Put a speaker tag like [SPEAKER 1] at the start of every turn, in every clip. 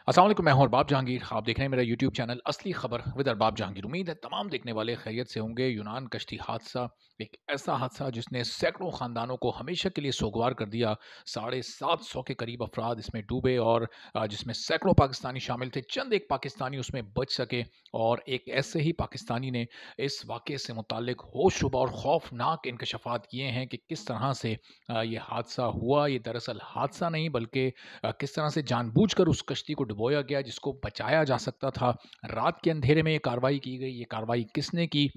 [SPEAKER 1] अस्सलाम वालेकुम, मैं हूं अरबाब जहांगीर। आप देख रहे हैं मेरा यूट्यूब चैनल असली खबर विद अरबाब जहांगीर। उम्मीद है तमाम देखने वाले खैरियत से होंगे। यूनान कश्ती हादसा एक ऐसा हादसा जिसने सैकड़ों खानदानों को हमेशा के लिए सोगवार कर दिया। 750 के करीब अफराद इसमें डूबे और जिसमें सैकड़ों पाकिस्तानी शामिल थे। चंद एक पाकिस्तानी उसमें बच सके और एक ऐसे ही पाकिस्तानी ने इस वाक़े से मुताल्लिक होशरुबा और खौफनाक इंकशाफात किए हैं कि किस तरह से ये हादसा हुआ। ये दरअसल हादसा नहीं बल्कि किस तरह से जानबूझकर उस कश्ती को डुबोया गया जिसको बचाया जा सकता था। रात के अंधेरे में ये कार्रवाई की गई, ये कार्रवाई किसने की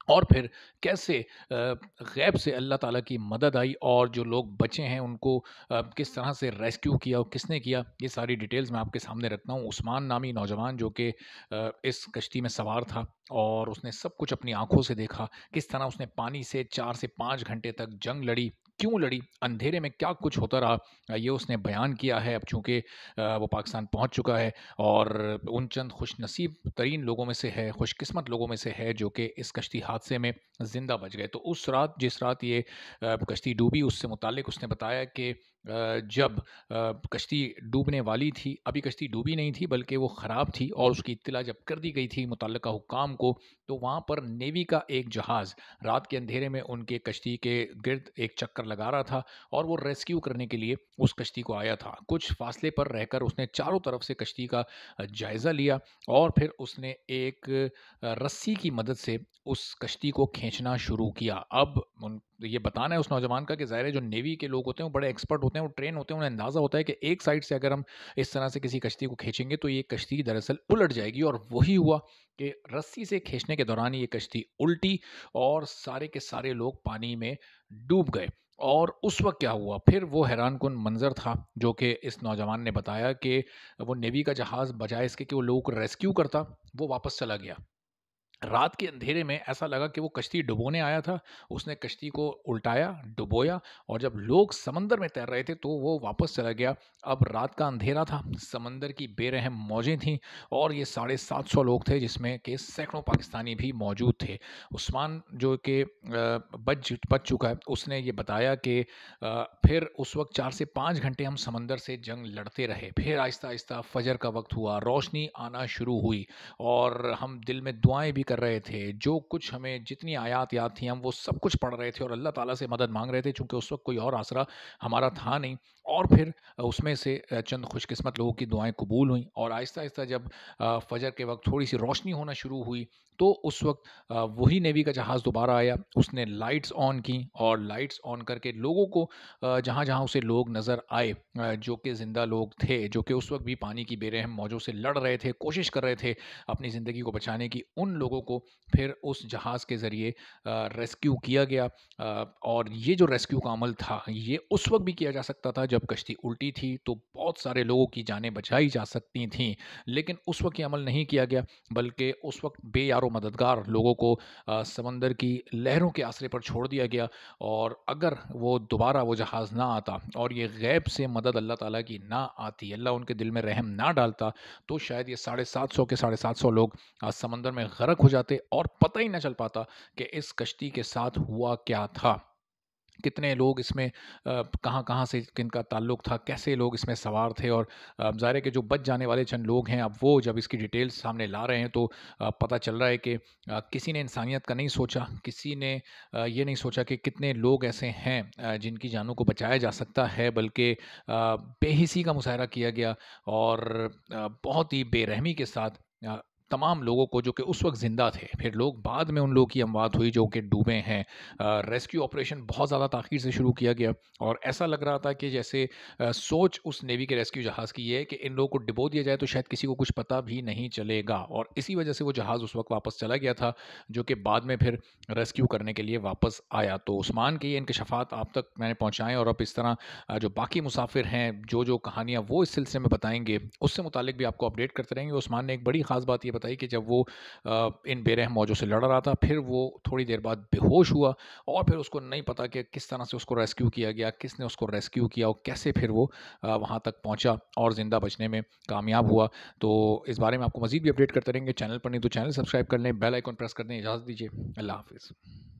[SPEAKER 1] और फिर कैसे गैब से अल्लाह ताला की मदद आई और जो लोग बचे हैं उनको किस तरह से रेस्क्यू किया और किसने किया, ये सारी डिटेल्स मैं आपके सामने रखता हूँ। उस्मान नामी नौजवान जो कि इस कश्ती में सवार था और उसने सब कुछ अपनी आँखों से देखा, किस तरह उसने पानी से 4 से 5 घंटे तक जंग लड़ी, क्यों लड़ी, अंधेरे में क्या कुछ होता रहा, ये उसने बयान किया है। अब चूँकि वो पाकिस्तान पहुँच चुका है और उन चंद खुशनसीब तरीन लोगों में से है, खुशकिस्मत लोगों में से है जो कि इस कश्ती हादसे में ज़िंदा बच गए। तो उस रात जिस रात ये कश्ती डूबी उससे मुताल्लिक उसने बताया कि जब कश्ती डूबने वाली थी, अभी कश्ती डूबी नहीं थी बल्कि वो ख़राब थी और उसकी इत्तला जब कर दी गई थी मुतल्लिका हुक्काम को, तो वहाँ पर नेवी का एक जहाज़ रात के अंधेरे में उनके कश्ती के गिर्द एक चक्कर लगा रहा था और वो रेस्क्यू करने के लिए उस कश्ती को आया था। कुछ फ़ासले पर रहकर उसने चारों तरफ से कश्ती का जायज़ा लिया और फिर उसने एक रस्सी की मदद से उस कश्ती को खींचना शुरू किया। अब उन ये बताना है उस नौजवान का कि ज़ाहिर है जो नेवी के लोग होते हैं वो बड़े एक्सपर्ट होते हैं, वो ट्रेन होते हैं, उन्हें अंदाज़ा होता है कि एक साइड से अगर हम इस तरह से किसी कश्ती को खींचेंगे तो ये कश्ती दरअसल उलट जाएगी और वही हुआ कि रस्सी से खींचने के दौरान ये कश्ती उल्टी और सारे के सारे लोग पानी में डूब गए। और उस वक़्त क्या हुआ? फिर वो हैरानकुन मंज़र था जो कि इस नौजवान ने बताया कि वो नेवी का जहाज़ बजाए इसके कि वो लोगों को रेस्क्यू करता, वो वापस चला गया। रात के अंधेरे में ऐसा लगा कि वो कश्ती डुबोने आया था, उसने कश्ती को उल्टाया, डुबोया और जब लोग समंदर में तैर रहे थे तो वो वापस चला गया। अब रात का अंधेरा था, समंदर की बेरहम मौजें थीं और ये 750 लोग थे जिसमें के सैकड़ों पाकिस्तानी भी मौजूद थे। उस्मान जो कि बच चुका है, उसने ये बताया कि फिर उस वक़्त 4 से 5 घंटे हम समंदर से जंग लड़ते रहे। फिर आहिस्ता-आहिस्ता फ़जर का वक़्त हुआ, रोशनी आना शुरू हुई और हम दिल में दुआएँ भी कर रहे थे। जो कुछ हमें जितनी आयात याद थी हम वो सब कुछ पढ़ रहे थे और अल्लाह ताला से मदद माँग रहे थे चूँकि उस वक़्त कोई और आसरा हमारा था नहीं। और फिर उसमें से चंद खुशकिस्मत लोगों की दुआएँ कबूल हुईं और आहिस्ता-आहिस्ता जब फ़जर के वक़्त थोड़ी-सी रोशनी होना शुरू हुई, तो उस वक़्त वही नेवी का जहाज़ दोबारा आया। उसने लाइट्स ऑन की और लाइट्स ऑन करके लोगों को जहाँ-जहाँ उसे लोग नज़र आए जो कि ज़िंदा लोग थे, जो कि उस वक़्त भी पानी की बेरहम मौजों से लड़ रहे थे, कोशिश कर रहे थे अपनी ज़िंदगी को बचाने की, उन लोगों को फिर उस जहाज़ के ज़रिए रेस्क्यू किया गया। और ये जो रेस्क्यू का अमल था, ये उस वक़्त भी किया जा सकता था जब कश्ती उल्टी थी, तो बहुत सारे लोगों की जानें बचाई जा सकती थीं। लेकिन उस वक़्त ये अमल नहीं किया गया, बल्कि उस वक़्त बेयारो मददगार लोगों को समंदर की लहरों के आसरे पर छोड़ दिया गया और अगर वो दोबारा वो जहाज़ ना आता और ये गैब से मदद अल्लाह ताला की ना आती, अल्लाह उनके दिल में रहम ना डालता, तो शायद ये 750 के 750 लोग समंदर में गरक हो जाते और पता ही ना चल पाता कि इस कश्ती के साथ हुआ क्या था। कितने लोग इसमें कहाँ-कहाँ से किनका ताल्लुक था, कैसे लोग इसमें सवार थे और ज़ाहिर है कि जो बच जाने वाले चंद लोग हैं, अब वो जब इसकी डिटेल्स सामने ला रहे हैं तो पता चल रहा है कि किसी ने इंसानियत का नहीं सोचा, किसी ने ये नहीं सोचा कि कितने लोग ऐसे हैं जिनकी जानों को बचाया जा सकता है, बल्कि बेहिसी का मुज़ाहरा किया गया और बहुत ही बेरहमी के साथ अ, तमाम लोगों को जो कि उस वक़्त ज़िंदा थे, फिर लोग बाद में उन लोगों की अमवात हुई जो कि डूबे हैं। रेस्क्यू ऑपरेशन बहुत ज़्यादा ताख़ीर से शुरू किया गया और ऐसा लग रहा था कि जैसे सोच उस नेवी के रेस्क्यू जहाज़ की ये है कि इन लोगों को डुबो दिया जाए तो शायद किसी को कुछ पता भी नहीं चलेगा और इसी वजह से वो जहाज़ उस वक़्त वापस चला गया था, जो कि बाद में फिर रेस्क्यू करने के लिए वापस आया। तो उस्मान के ये इंकशाफ़ात आप तक मैंने पहुँचाए और अब इस तरह जो बाकी मुसाफ़िर हैं, जो-जो कहानियाँ वो इस सिलसिले में बताएँगे, उससे मुतालिक भी आपको अपडेट करते रहेंगे। उस्मान ने एक बड़ी ख़ास बात ये बताई कि जब वो इन बेरहम मौजों से लड़ रहा था, फिर वो थोड़ी देर बाद बेहोश हुआ और फिर उसको नहीं पता कि किस तरह से उसको रेस्क्यू किया गया, किसने उसको रेस्क्यू किया और कैसे फिर वो वहाँ तक पहुँचा और ज़िंदा बचने में कामयाब हुआ। तो इस बारे में आपको मज़ीद भी अपडेट करते रहेंगे। चैनल पर नहीं तो चैनल सब्सक्राइब कर लें, बेल आइकन प्रेस कर दें। इजाज़त दीजिए। अल्लाह हाफ़िज़।